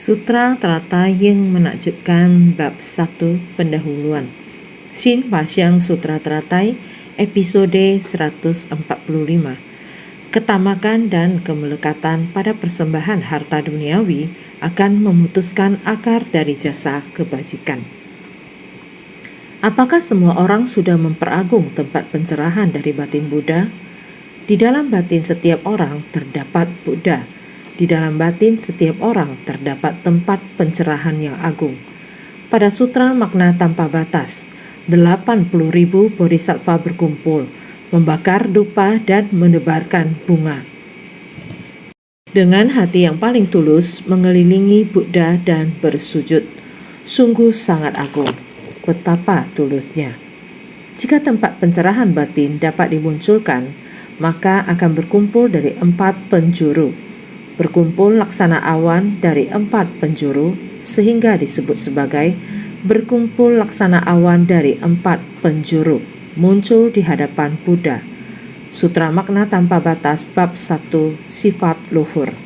Sutra Teratai yang Menakjubkan Bab 1 Pendahuluan Shin Pasyang Sutra Teratai Episode 145 Ketamakan dan kemelekatan pada persembahan harta duniawi akan memutuskan akar dari jasa kebajikan. Apakah semua orang sudah memperagung tempat pencerahan dari batin Buddha? Di dalam batin setiap orang terdapat Buddha. Di dalam batin setiap orang terdapat tempat pencerahan yang agung. Pada sutra makna tanpa batas, 80.000 bodhisattva berkumpul, membakar dupa dan menebarkan bunga. Dengan hati yang paling tulus mengelilingi Buddha dan bersujud. Sungguh sangat agung, betapa tulusnya. Jika tempat pencerahan batin dapat dimunculkan, maka akan berkumpul dari 4 penjuru. Berkumpul laksana awan dari 4 penjuru sehingga disebut sebagai berkumpul laksana awan dari 4 penjuru muncul di hadapan Buddha. Sutra Makna Tanpa Batas Bab 1 Sifat Luhur.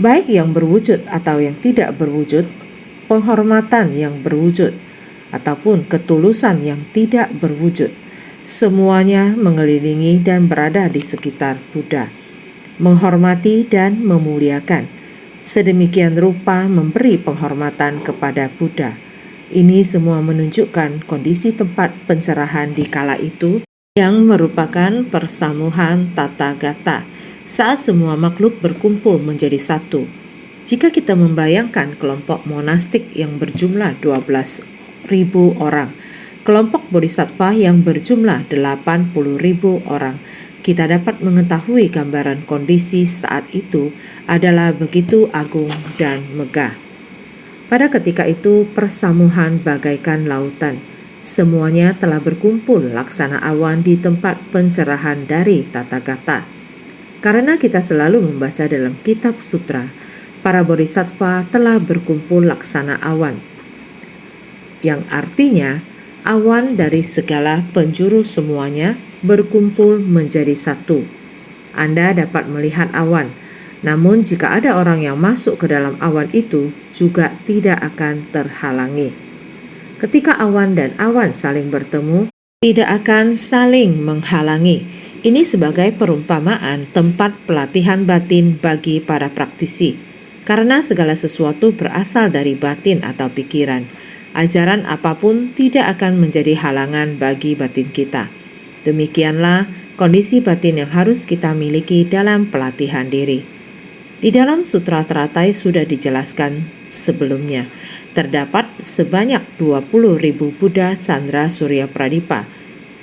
Baik yang berwujud atau yang tidak berwujud, penghormatan yang berwujud ataupun ketulusan yang tidak berwujud, semuanya mengelilingi dan berada di sekitar Buddha. Menghormati dan memuliakan, sedemikian rupa memberi penghormatan kepada Buddha. Ini semua menunjukkan kondisi tempat pencerahan di kala itu yang merupakan persamuhan Tathagata saat semua makhluk berkumpul menjadi satu. Jika kita membayangkan kelompok monastik yang berjumlah 12.000 orang, kelompok bodhisattva yang berjumlah 80.000 orang, kita dapat mengetahui gambaran kondisi saat itu adalah begitu agung dan megah. Pada ketika itu persamuhan bagaikan lautan. Semuanya telah berkumpul laksana awan di tempat pencerahan dari Tathagata. Karena kita selalu membaca dalam kitab sutra, para bodhisattva telah berkumpul laksana awan, yang artinya awan dari segala penjuru semuanya berkumpul menjadi satu. Anda dapat melihat awan, namun jika ada orang yang masuk ke dalam awan itu juga tidak akan terhalangi. Ketika awan dan awan saling bertemu, tidak akan saling menghalangi. Ini sebagai perumpamaan tempat pelatihan batin bagi para praktisi. Karena segala sesuatu berasal dari batin atau pikiran, ajaran apapun tidak akan menjadi halangan bagi batin kita. Demikianlah kondisi batin yang harus kita miliki dalam pelatihan diri. Di dalam Sutra Teratai sudah dijelaskan sebelumnya, terdapat sebanyak 20.000 Buddha Chandra Surya Pradipa.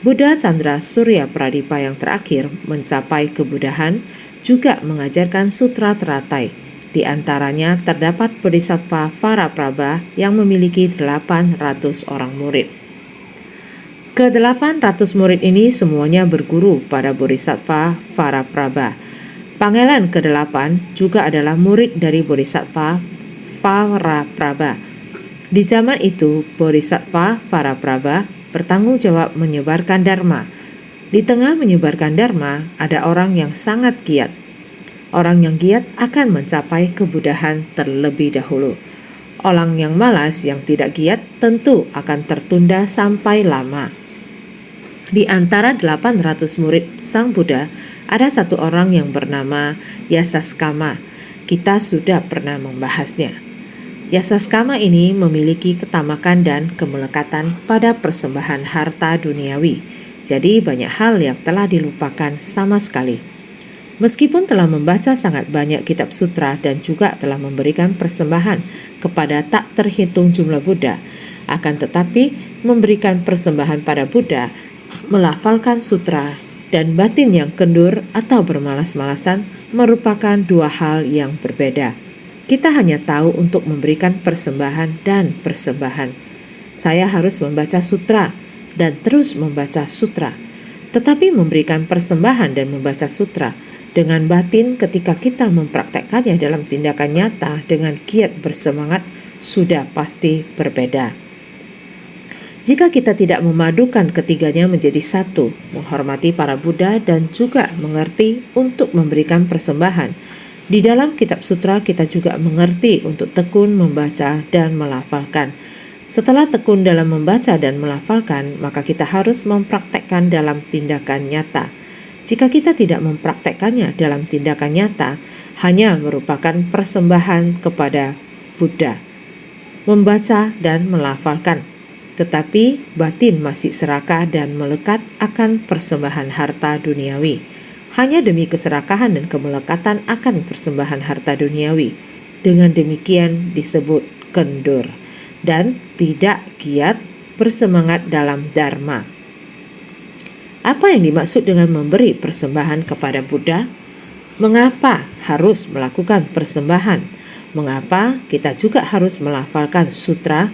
Buddha Chandra Surya Pradipa yang terakhir mencapai kebudahan juga mengajarkan Sutra Teratai. Di antaranya terdapat Bodhisattva Varaprabha yang memiliki 800 orang murid. Ke-800 murid ini semuanya berguru pada Bodhisattva Varaprabha. Pangelan ke-8 juga adalah murid dari Bodhisattva Varaprabha. Di zaman itu, Bodhisattva Varaprabha bertanggung jawab menyebarkan Dharma. Di tengah menyebarkan Dharma, ada orang yang sangat giat. Orang yang giat akan mencapai kebudahan terlebih dahulu. Orang yang malas, yang tidak giat, tentu akan tertunda sampai lama. Di antara 800 murid Sang Buddha, ada satu orang yang bernama Yasaskama. Kita sudah pernah membahasnya. Yasaskama ini memiliki ketamakan dan kemelekatan pada persembahan harta duniawi. Jadi banyak hal yang telah dilupakan sama sekali. Meskipun telah membaca sangat banyak kitab sutra dan juga telah memberikan persembahan kepada tak terhitung jumlah Buddha, akan tetapi memberikan persembahan pada Buddha, melafalkan sutra, dan batin yang kendur atau bermalas-malasan merupakan dua hal yang berbeda. Kita hanya tahu untuk memberikan persembahan dan persembahan. Saya harus membaca sutra dan terus membaca sutra. Tetapi memberikan persembahan dan membaca sutra dengan batin ketika kita mempraktekkannya dalam tindakan nyata dengan giat bersemangat sudah pasti berbeda. Jika kita tidak memadukan ketiganya menjadi satu, menghormati para Buddha dan juga mengerti untuk memberikan persembahan, Di dalam kitab sutra kita juga mengerti untuk tekun membaca dan melafalkan. Setelah tekun dalam membaca dan melafalkan, maka kita harus mempraktekkan dalam tindakan nyata. Jika kita tidak mempraktekkannya dalam tindakan nyata, hanya merupakan persembahan kepada Buddha. Membaca dan melafalkan, tetapi batin masih serakah dan melekat akan persembahan harta duniawi. Hanya demi keserakahan dan kemelekatan akan persembahan harta duniawi. Dengan demikian disebut kendur dan tidak giat bersemangat dalam dharma. Apa yang dimaksud dengan memberi persembahan kepada Buddha? Mengapa harus melakukan persembahan? Mengapa kita juga harus melafalkan sutra?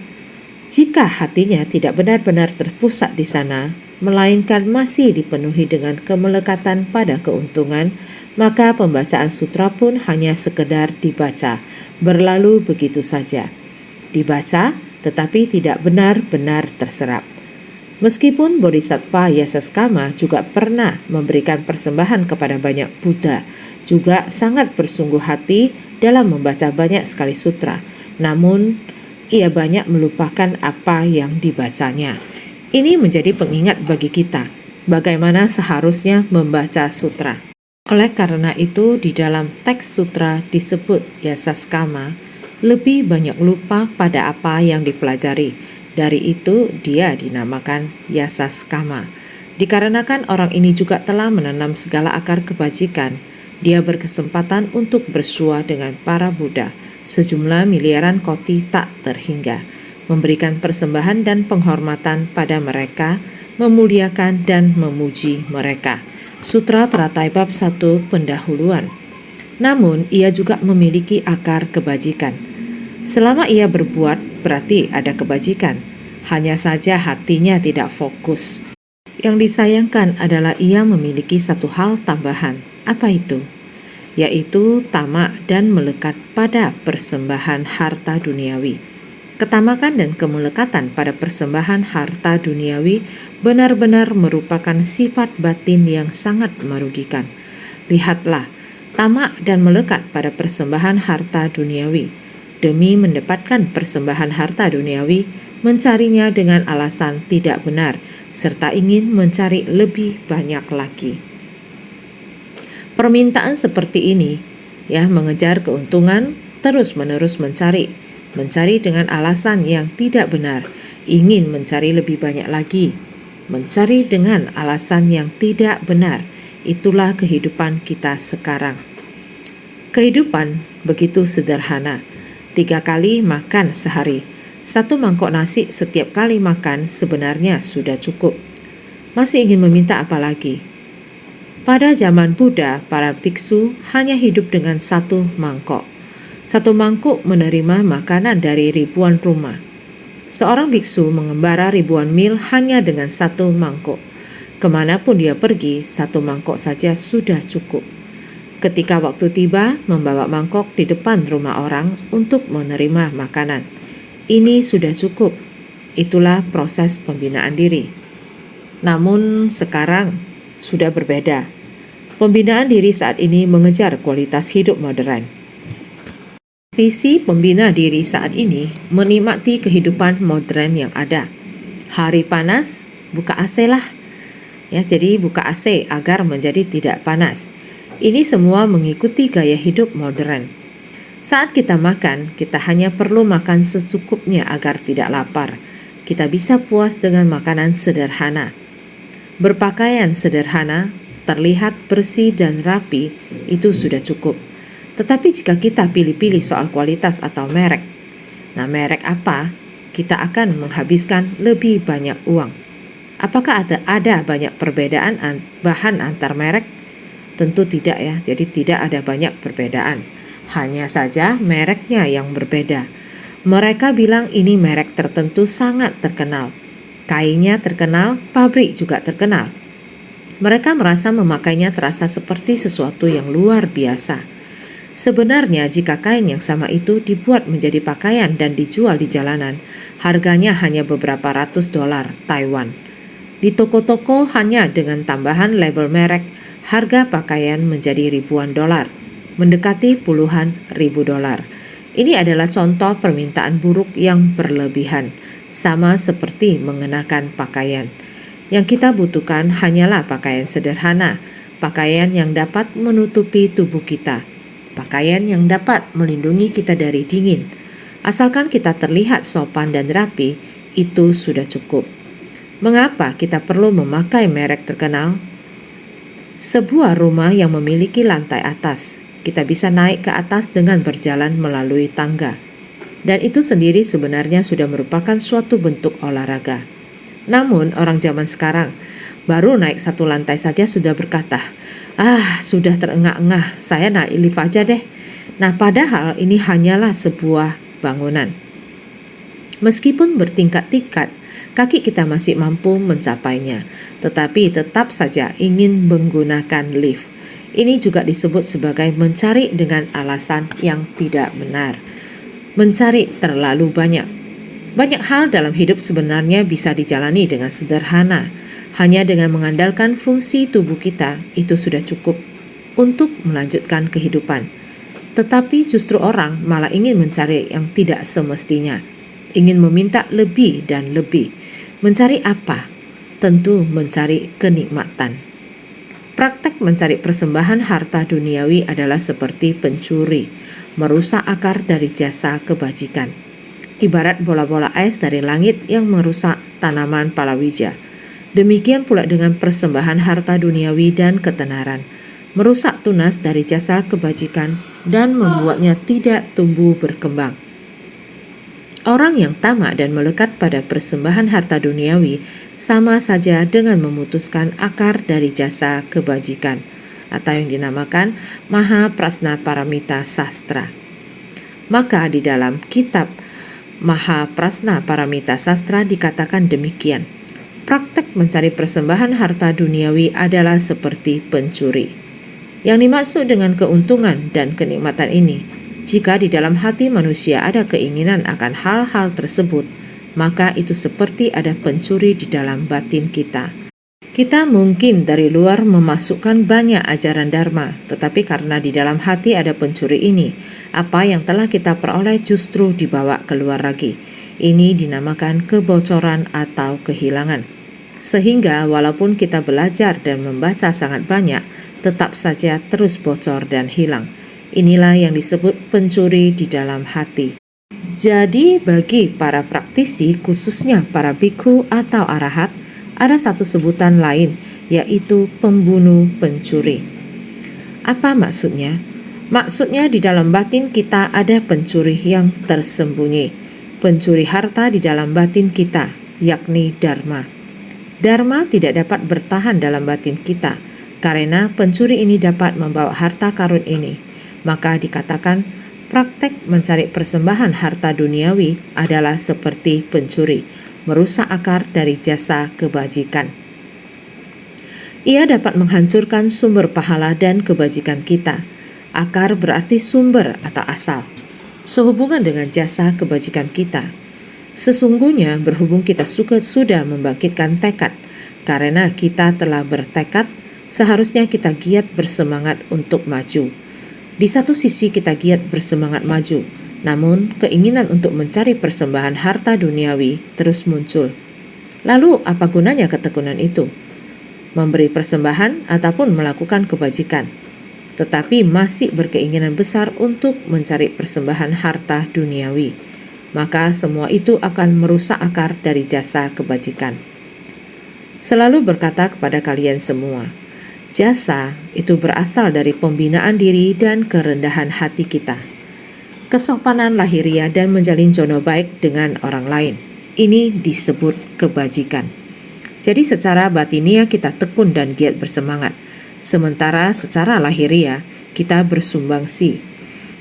Jika hatinya tidak benar-benar terpusat di sana, melainkan masih dipenuhi dengan kemelekatan pada keuntungan, maka pembacaan sutra pun hanya sekedar dibaca, berlalu begitu saja. Dibaca, tetapi tidak benar-benar terserap. Meskipun Bodhisattva Yasaskama juga pernah memberikan persembahan kepada banyak Buddha, juga sangat bersungguh hati dalam membaca banyak sekali sutra, namun ia banyak melupakan apa yang dibacanya. Ini menjadi pengingat bagi kita, bagaimana seharusnya membaca sutra. Oleh karena itu, di dalam teks sutra disebut Yasaskama, lebih banyak lupa pada apa yang dipelajari. Dari itu, dia dinamakan Yasaskama. Dikarenakan orang ini juga telah menanam segala akar kebajikan, dia berkesempatan untuk bersua dengan para Buddha, sejumlah miliaran koti tak terhingga, memberikan persembahan dan penghormatan pada mereka, memuliakan dan memuji mereka. Sutra Teratai Bab 1 pendahuluan. Namun, ia juga memiliki akar kebajikan. Selama ia berbuat, berarti ada kebajikan. Hanya saja hatinya tidak fokus. Yang disayangkan adalah ia memiliki satu hal tambahan. Apa itu? Yaitu tamak dan melekat pada persembahan harta duniawi. Ketamakan dan kemelekatan pada persembahan harta duniawi benar-benar merupakan sifat batin yang sangat merugikan. Lihatlah, tamak dan melekat pada persembahan harta duniawi. Demi mendapatkan persembahan harta duniawi, mencarinya dengan alasan tidak benar, serta ingin mencari lebih banyak lagi. Permintaan seperti ini, mengejar keuntungan, terus-menerus mencari dengan alasan yang tidak benar, ingin mencari lebih banyak lagi, mencari dengan alasan yang tidak benar. Itulah kehidupan kita sekarang. Kehidupan begitu sederhana. 3 kali makan sehari. 1 mangkok nasi setiap kali makan sebenarnya sudah cukup. Masih ingin meminta apa lagi? Pada zaman Buddha, para biksu hanya hidup dengan 1 mangkok. 1 mangkuk menerima makanan dari ribuan rumah. Seorang biksu mengembara ribuan mil hanya dengan 1 mangkok. Kemanapun dia pergi, 1 mangkok saja sudah cukup. Ketika waktu tiba, membawa mangkok di depan rumah orang untuk menerima makanan. Ini sudah cukup. Itulah proses pembinaan diri. Namun sekarang sudah berbeda. Pembinaan diri saat ini mengejar kualitas hidup modern. Praktisi pembina diri saat ini menikmati kehidupan modern yang ada. Hari panas, buka AC lah. Jadi buka AC agar menjadi tidak panas. Ini semua mengikuti gaya hidup modern. Saat kita makan, kita hanya perlu makan secukupnya agar tidak lapar. Kita bisa puas dengan makanan sederhana. Berpakaian sederhana, terlihat bersih dan rapi, itu sudah cukup. Tetapi jika kita pilih-pilih soal kualitas atau merek, merek apa? Kita akan menghabiskan lebih banyak uang. Apakah ada banyak perbedaan bahan antar merek? Tentu tidak jadi tidak ada banyak perbedaan. Hanya saja mereknya yang berbeda. Mereka bilang ini merek tertentu sangat terkenal. Kainnya terkenal, pabrik juga terkenal. Mereka merasa memakainya terasa seperti sesuatu yang luar biasa. Sebenarnya jika kain yang sama itu dibuat menjadi pakaian dan dijual di jalanan, harganya hanya beberapa ratus dolar Taiwan. Di toko-toko hanya dengan tambahan label merek, harga pakaian menjadi ribuan dolar. mendekati puluhan ribu dolar. Ini adalah contoh permintaan buruk yang berlebihan, sama seperti mengenakan pakaian. Yang kita butuhkan hanyalah pakaian sederhana, pakaian yang dapat menutupi tubuh kita, pakaian yang dapat melindungi kita dari dingin. Asalkan kita terlihat sopan dan rapi, itu sudah cukup. Mengapa kita perlu memakai merek terkenal? Sebuah rumah yang memiliki lantai atas, kita bisa naik ke atas dengan berjalan melalui tangga. Dan itu sendiri sebenarnya sudah merupakan suatu bentuk olahraga. Namun orang zaman sekarang baru naik satu lantai saja sudah berkata, sudah terengah-engah, saya naik lift aja deh. Nah, padahal ini hanyalah sebuah bangunan. Meskipun bertingkat-tingkat, kaki kita masih mampu mencapainya, tetapi tetap saja ingin menggunakan lift. Ini juga disebut sebagai mencari dengan alasan yang tidak benar. Mencari terlalu banyak. Banyak hal dalam hidup sebenarnya bisa dijalani dengan sederhana. Hanya dengan mengandalkan fungsi tubuh kita, itu sudah cukup untuk melanjutkan kehidupan. Tetapi justru orang malah ingin mencari yang tidak semestinya. Ingin meminta lebih dan lebih. Mencari apa? Tentu mencari kenikmatan. Praktek mencari persembahan harta duniawi adalah seperti pencuri, merusak akar dari jasa kebajikan. Ibarat bola-bola es dari langit yang merusak tanaman palawija. Demikian pula dengan persembahan harta duniawi dan ketenaran, merusak tunas dari jasa kebajikan dan membuatnya tidak tumbuh berkembang. Orang yang tamak dan melekat pada persembahan harta duniawi sama saja dengan memutuskan akar dari jasa kebajikan, atau yang dinamakan Maha Prasna Paramita Sastra. Maka di dalam kitab Maha Prasna Paramita Sastra dikatakan demikian, praktek mencari persembahan harta duniawi adalah seperti pencuri. Yang dimaksud dengan keuntungan dan kenikmatan ini, jika di dalam hati manusia ada keinginan akan hal-hal tersebut, maka itu seperti ada pencuri di dalam batin kita. Kita mungkin dari luar memasukkan banyak ajaran Dharma, tetapi karena di dalam hati ada pencuri ini, apa yang telah kita peroleh justru dibawa keluar lagi. Ini dinamakan kebocoran atau kehilangan. Sehingga walaupun kita belajar dan membaca sangat banyak, tetap saja terus bocor dan hilang. Inilah yang disebut pencuri di dalam hati. Jadi bagi para praktisi, khususnya para bhikkhu atau arahat, ada satu sebutan lain, yaitu pembunuh pencuri. Apa maksudnya? Maksudnya di dalam batin kita ada pencuri yang tersembunyi. Pencuri harta di dalam batin kita, yakni Dharma. Dharma tidak dapat bertahan dalam batin kita, karena pencuri ini dapat membawa harta karun ini. Maka dikatakan praktek mencari persembahan harta duniawi adalah seperti pencuri, merusak akar dari jasa kebajikan. Ia dapat menghancurkan sumber pahala dan kebajikan kita. Akar berarti sumber atau asal, sehubungan dengan jasa kebajikan kita. Sesungguhnya berhubung kita sudah membangkitkan tekad, karena kita telah bertekad, seharusnya kita giat bersemangat untuk maju. Di satu sisi kita giat bersemangat maju, namun keinginan untuk mencari persembahan harta duniawi terus muncul. Lalu apa gunanya ketekunan itu? Memberi persembahan ataupun melakukan kebajikan, tetapi masih berkeinginan besar untuk mencari persembahan harta duniawi, maka semua itu akan merusak akar dari jasa kebajikan. Selalu berkata kepada kalian semua, jasa itu berasal dari pembinaan diri dan kerendahan hati kita, kesopanan lahiriah dan menjalin jono baik dengan orang lain. Ini disebut kebajikan. Jadi secara batiniah kita tekun dan giat bersemangat, sementara secara lahiriah kita bersumbangsi.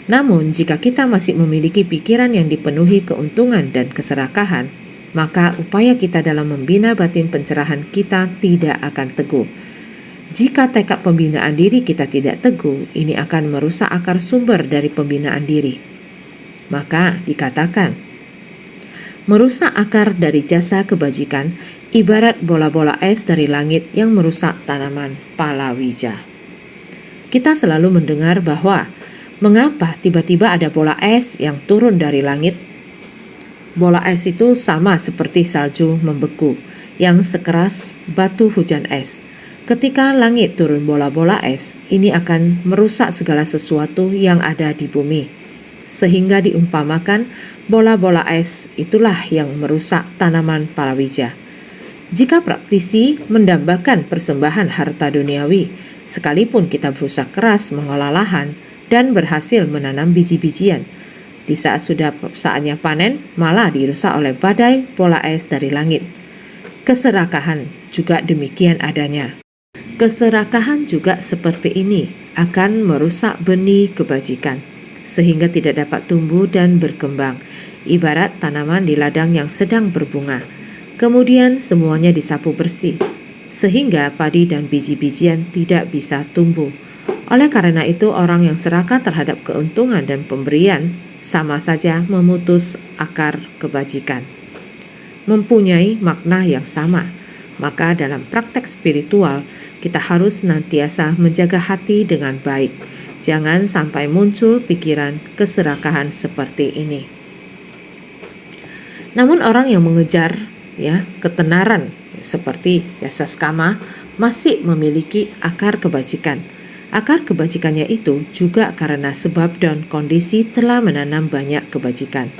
Namun jika kita masih memiliki pikiran yang dipenuhi keuntungan dan keserakahan, maka upaya kita dalam membina batin pencerahan kita tidak akan teguh. Jika tekad pembinaan diri kita tidak teguh, ini akan merusak akar sumber dari pembinaan diri. Maka dikatakan, merusak akar dari jasa kebajikan ibarat bola-bola es dari langit yang merusak tanaman palawija. Kita selalu mendengar bahwa Mengapa tiba-tiba ada bola es yang turun dari langit? Bola es itu sama seperti salju membeku yang sekeras batu hujan es. Ketika langit turun bola-bola es, ini akan merusak segala sesuatu yang ada di bumi. Sehingga diumpamakan bola-bola es itulah yang merusak tanaman palawija. Jika praktisi mendambakan persembahan harta duniawi, sekalipun kita berusaha keras mengolah lahan dan berhasil menanam biji-bijian, di saat sudah saatnya panen, malah dirusak oleh badai bola es dari langit. Keserakahan juga demikian adanya. Keserakahan juga seperti ini akan merusak benih kebajikan, sehingga tidak dapat tumbuh dan berkembang, ibarat tanaman di ladang yang sedang berbunga. Kemudian semuanya disapu bersih, sehingga padi dan biji-bijian tidak bisa tumbuh. Oleh karena itu, orang yang serakah terhadap keuntungan dan pemberian sama saja memutus akar kebajikan. Mempunyai makna yang sama. Maka dalam praktek spiritual, kita harus senantiasa menjaga hati dengan baik. Jangan sampai muncul pikiran keserakahan seperti ini. Namun orang yang mengejar ketenaran seperti Yasas Kama masih memiliki akar kebajikan. Akar kebajikannya itu juga karena sebab dan kondisi telah menanam banyak kebajikan.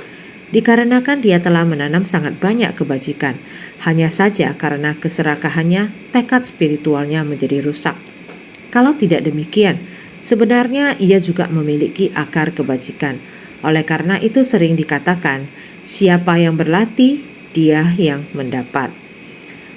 Dikarenakan dia telah menanam sangat banyak kebajikan, hanya saja karena keserakahannya, tekad spiritualnya menjadi rusak. Kalau tidak demikian, sebenarnya ia juga memiliki akar kebajikan. Oleh karena itu sering dikatakan, siapa yang berlatih, dia yang mendapat.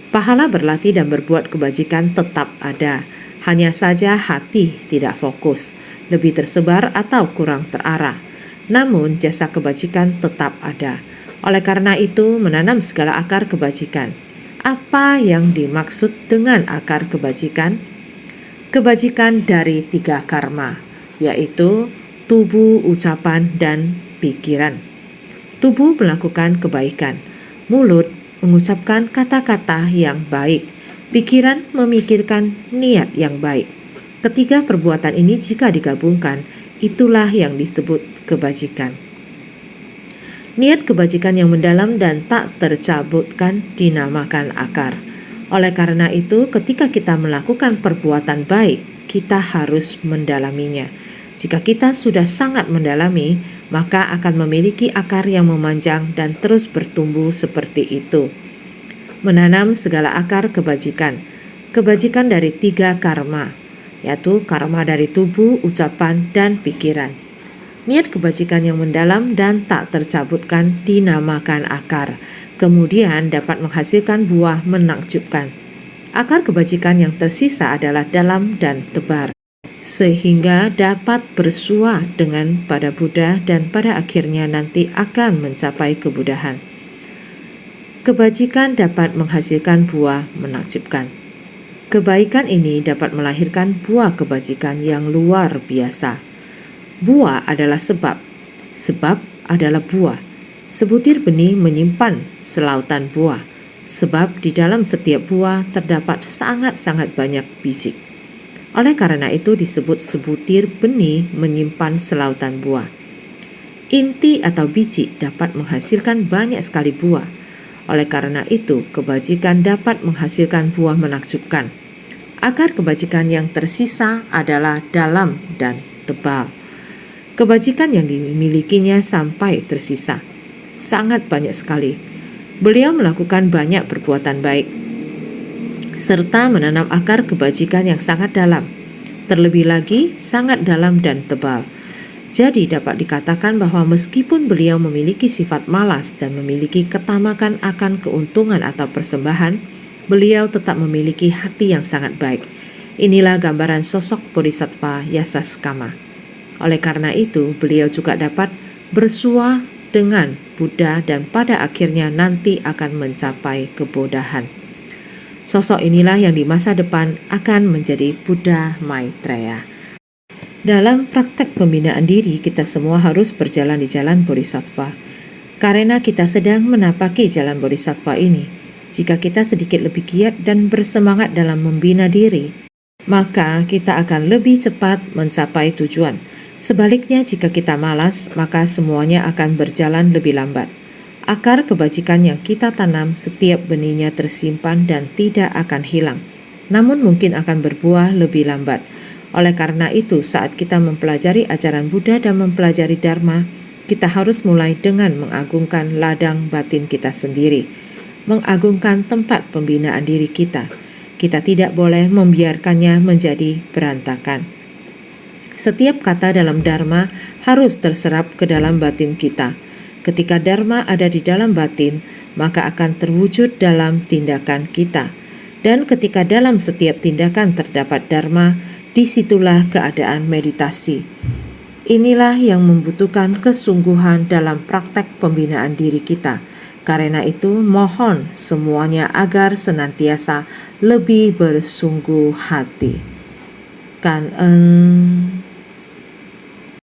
Pahala berlatih dan berbuat kebajikan tetap ada, hanya saja hati tidak fokus, lebih tersebar atau kurang terarah. Namun jasa kebajikan tetap ada. Oleh karena itu menanam segala akar kebajikan. Apa yang dimaksud dengan akar kebajikan? Kebajikan dari 3 karma, yaitu tubuh, ucapan, dan pikiran. Tubuh melakukan kebaikan, mulut mengucapkan kata-kata yang baik, pikiran memikirkan niat yang baik. Ketiga perbuatan ini jika digabungkan, itulah yang disebut kebajikan. Niat kebajikan yang mendalam dan tak tercabutkan dinamakan akar. Oleh karena itu, ketika kita melakukan perbuatan baik, kita harus mendalaminya. Jika kita sudah sangat mendalami, maka akan memiliki akar yang memanjang dan terus bertumbuh seperti itu. Menanam segala akar kebajikan. Kebajikan dari 3 karma, yaitu karma dari tubuh, ucapan, dan pikiran. Niat kebajikan yang mendalam dan tak tercabutkan dinamakan akar. Kemudian dapat menghasilkan buah menakjubkan. Akar kebajikan yang tersisa adalah dalam dan tebar, sehingga dapat bersua dengan pada Buddha dan pada akhirnya nanti akan mencapai kebudahan. Kebajikan dapat menghasilkan buah menakjubkan. Kebaikan ini dapat melahirkan buah kebajikan yang luar biasa. Buah adalah sebab adalah buah. Sebutir benih menyimpan selautan buah, sebab di dalam setiap buah terdapat sangat-sangat banyak biji. Oleh karena itu disebut sebutir benih menyimpan selautan buah. Inti atau biji dapat menghasilkan banyak sekali buah. Oleh karena itu, kebajikan dapat menghasilkan buah menakjubkan. Akar kebajikan yang tersisa adalah dalam dan tebal. Kebajikan yang dimilikinya sampai tersisa sangat banyak sekali. Beliau melakukan banyak perbuatan baik, serta menanam akar kebajikan yang sangat dalam, terlebih lagi sangat dalam dan tebal. Jadi dapat dikatakan bahwa meskipun beliau memiliki sifat malas dan memiliki ketamakan akan keuntungan atau persembahan, beliau tetap memiliki hati yang sangat baik. Inilah gambaran sosok Bodhisattva Yasas Kama. Oleh karena itu, beliau juga dapat bersua dengan Buddha dan pada akhirnya nanti akan mencapai kebodahan. Sosok inilah yang di masa depan akan menjadi Buddha Maitreya. Dalam praktek pembinaan diri, kita semua harus berjalan di jalan Bodhisattva. Karena kita sedang menapaki jalan Bodhisattva ini, jika kita sedikit lebih giat dan bersemangat dalam membina diri, maka kita akan lebih cepat mencapai tujuan. Sebaliknya, jika kita malas, maka semuanya akan berjalan lebih lambat. Akar kebajikan yang kita tanam, setiap benihnya tersimpan dan tidak akan hilang, namun mungkin akan berbuah lebih lambat. Oleh karena itu, saat kita mempelajari ajaran Buddha dan mempelajari Dharma, kita harus mulai dengan mengagungkan ladang batin kita sendiri, mengagungkan tempat pembinaan diri kita. Kita tidak boleh membiarkannya menjadi berantakan. Setiap kata dalam Dharma harus terserap ke dalam batin kita. Ketika Dharma ada di dalam batin, maka akan terwujud dalam tindakan kita. Dan ketika dalam setiap tindakan terdapat Dharma, disitulah keadaan meditasi. Inilah yang membutuhkan kesungguhan dalam praktek pembinaan diri kita. Karena itu, mohon semuanya agar senantiasa lebih bersungguh hati. Kan